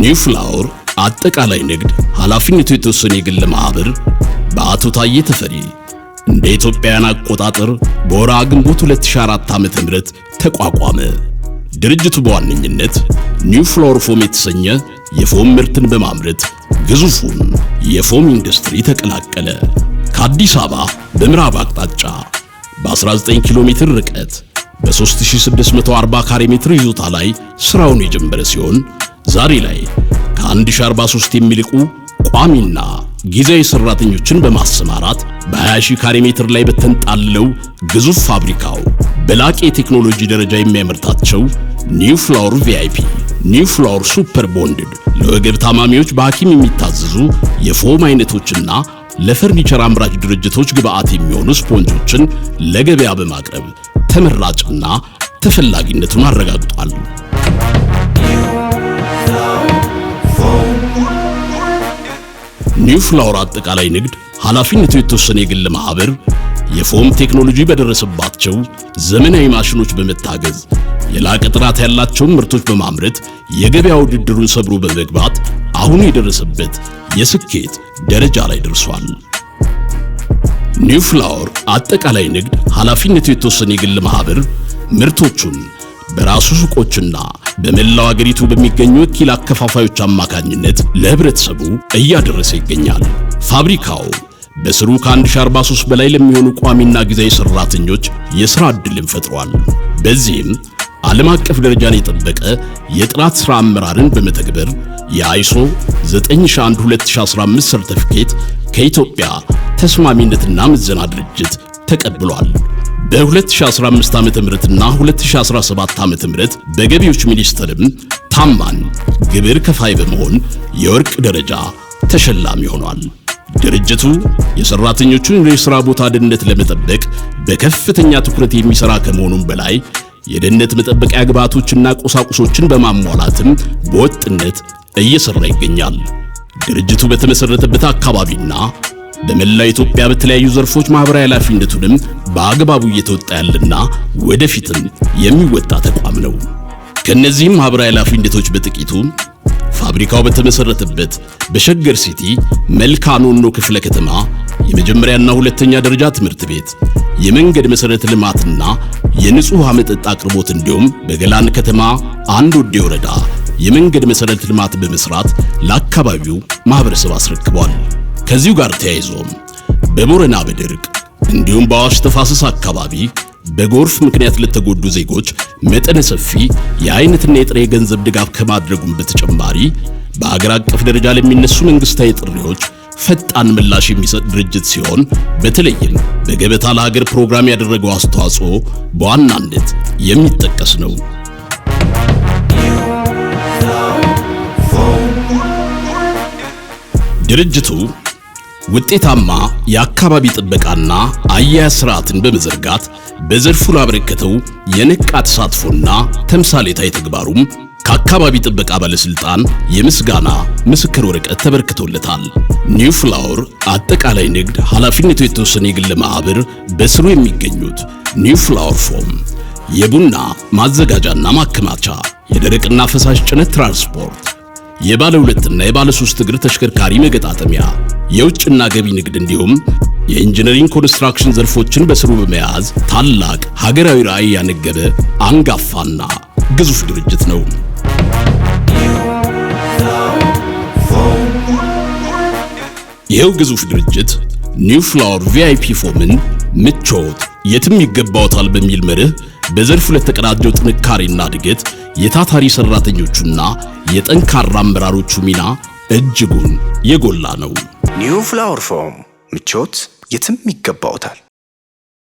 ኒው ፍላወር አጠቃላይ ንግድ ኃላፊነቱ የተወሰነ የግል ማህበር በአቶ ታዬ ተፈሪ እንደ ኢትዮጵያውያን አቆጣጠር በወርሃ ግንቦት 2004 ዓ.ም ተቋቋመ። ድርጅቱ በዋነኝነት ኒው ፍላወር ፎም የተሰኘ የፎም ምርትን በማምረት ግዙፉን የፎም ኢንዱስትሪ ተቀላቀለ። ከአዲስ አበባ በምዕራብ አቅጣጫ በ19 ኪሎ ሜትር ርቀት በ3640 ካሬ ሜትር ይዞታ ላይ ስራውን የጀመረ ሲሆን ዛሬ ላይ ከ1043 የሚልቁ ቋሚና ጊዜያዊ ሰራተኞችን በማሰማራት በ20 ካሬ ሜትር ላይ በተንጣለለው ግዙፍ ፋብሪካው በላቀ የቴክኖሎጂ ደረጃ የሚያመርታቸው ኒው ፍላወር ቪአይፒ፣ ኒው ፍላወር ሱፐር ቦንድድ ለወገብ ታማሚዎች በሐኪም የሚታዘዙ የፎም አይነቶችና ለፈርኒቸር አምራች ድርጅቶች ግብአት የሚሆኑ ስፖንጆችን ለገበያ በማቅረብ ተመራጭና ተፈላጊነቱን አረጋግጧል። ኒው ፍላወር አጠቃላይ ንግድ ኃላፊነቱ የተወሰነ የግል ማህበር የፎም ቴክኖሎጂ በደረሰባቸው ዘመናዊ ማሽኖች በመታገዝ የላቀ ጥራት ያላቸውን ምርቶች በማምረት የገበያ ውድድሩን ሰብሮ በመግባት አሁን የደረሰበት የስኬት ደረጃ ላይ ደርሷል። ኒው ፍላወር አጠቃላይ ንግድ ኃላፊነቱ የተወሰነ የግል ማህበር ምርቶቹን በራሱ ሱቆችና በመላው አገሪቱ በሚገኙ ወኪል አከፋፋዮች አማካኝነት ለህብረተሰቡ እያደረሰ ይገኛል። ፋብሪካው በስሩ ከ1043 በላይ ለሚሆኑ ቋሚና ጊዜያዊ ሰራተኞች የሥራ ዕድልን ፈጥሯል። በዚህም ዓለም አቀፍ ደረጃን የጠበቀ የጥራት ሥራ አመራርን በመተግበር የአይሶ 9001:2015 ሰርቲፊኬት ከኢትዮጵያ ተስማሚነትና ምዘና ድርጅት ተቀብሏል። በ2015 ዓ.ም.እና 2017 ዓ.ም በገቢዎች ሚኒስቴርም ታማኝ ግብር ከፋይ በመሆን የወርቅ ደረጃ ተሸላሚ ሆኗል። ድርጅቱ የሰራተኞቹን የሥራ ቦታ ደህንነት ለመጠበቅ በከፍተኛ ትኩረት የሚሰራ ከመሆኑም በላይ የደህንነት መጠበቂያ ግብዓቶችና ቁሳቁሶችን በማሟላትም በወጥነት እየሰራ ይገኛል። ድርጅቱ በተመሰረተበት አካባቢና በመላው ኢትዮጵያ በተለያዩ ዘርፎች ማህበራዊ ኃላፊነቱንም በአግባቡ እየተወጣ ያለና ወደፊትም የሚወጣ ተቋም ነው። ከነዚህም ማህበራዊ ኃላፊነቶች በጥቂቱ ፋብሪካው በተመሰረተበት በሸገር ሲቲ መልካ ኖኖ ክፍለ ከተማ የመጀመሪያና ሁለተኛ ደረጃ ትምህርት ቤት፣ የመንገድ መሰረተ ልማትና የንጹህ ውሃ መጠጥ አቅርቦት እንዲሁም በገላን ከተማ አንድ ወዴ ወረዳ የመንገድ መሰረተ ልማት በመስራት ለአካባቢው ማህበረሰብ አስረክቧል። ከዚሁ ጋር ተያይዞ በቦረና በድርቅ እንዲሁም በአዋሽ ተፋሰስ አካባቢ በጎርፍ ምክንያት ለተጎዱ ዜጎች መጠነ ሰፊ የአይነትና የጥሬ ገንዘብ ድጋፍ ከማድረጉም በተጨማሪ በአገር አቀፍ ደረጃ ለሚነሱ መንግስታዊ ጥሪዎች ፈጣን ምላሽ የሚሰጥ ድርጅት ሲሆን በተለይም በገበታ ለሀገር ፕሮግራም ያደረገው አስተዋጽኦ በዋናነት የሚጠቀስ ነው። ድርጅቱ ውጤታማ የአካባቢ ጥበቃና አያያዝ ስርዓትን በመዘርጋት በዘርፉ ላበረከተው የነቃ ተሳትፎና ተምሳሌታዊ ተግባሩም ከአካባቢ ጥበቃ ባለስልጣን የምስጋና ምስክር ወረቀት ተበርክቶለታል። ኒው ፍላወር አጠቃላይ ንግድ ኃላፊነቱ የተወሰነ የግል ማህበር በስሩ የሚገኙት ኒው ፍላወር ፎም የቡና ማዘጋጃና ማከማቻ፣ የደረቅና ፈሳሽ ጭነት ትራንስፖርት፣ የባለ ሁለትና የባለ ሶስት እግር ተሽከርካሪ መገጣጠሚያ፣ የውጭና ገቢ ንግድ እንዲሁም የኢንጂነሪንግ ኮንስትራክሽን ዘርፎችን በስሩ በመያዝ ታላቅ ሀገራዊ ራዕይ ያነገበ አንጋፋና ግዙፍ ድርጅት ነው። ይኸው ግዙፍ ድርጅት ኒው ፍላወር ቪአይፒ ፎምን ምቾት የትም ይገባውታል በሚል መርህ በዘርፉ ለተቀዳጀው ጥንካሬና እድገት የታታሪ ሰራተኞቹና የጠንካራ አመራሮቹ ሚና እጅጉን የጎላ ነው። ኒው ፍላወር ፎም ምቾት የትም ይገባውታል።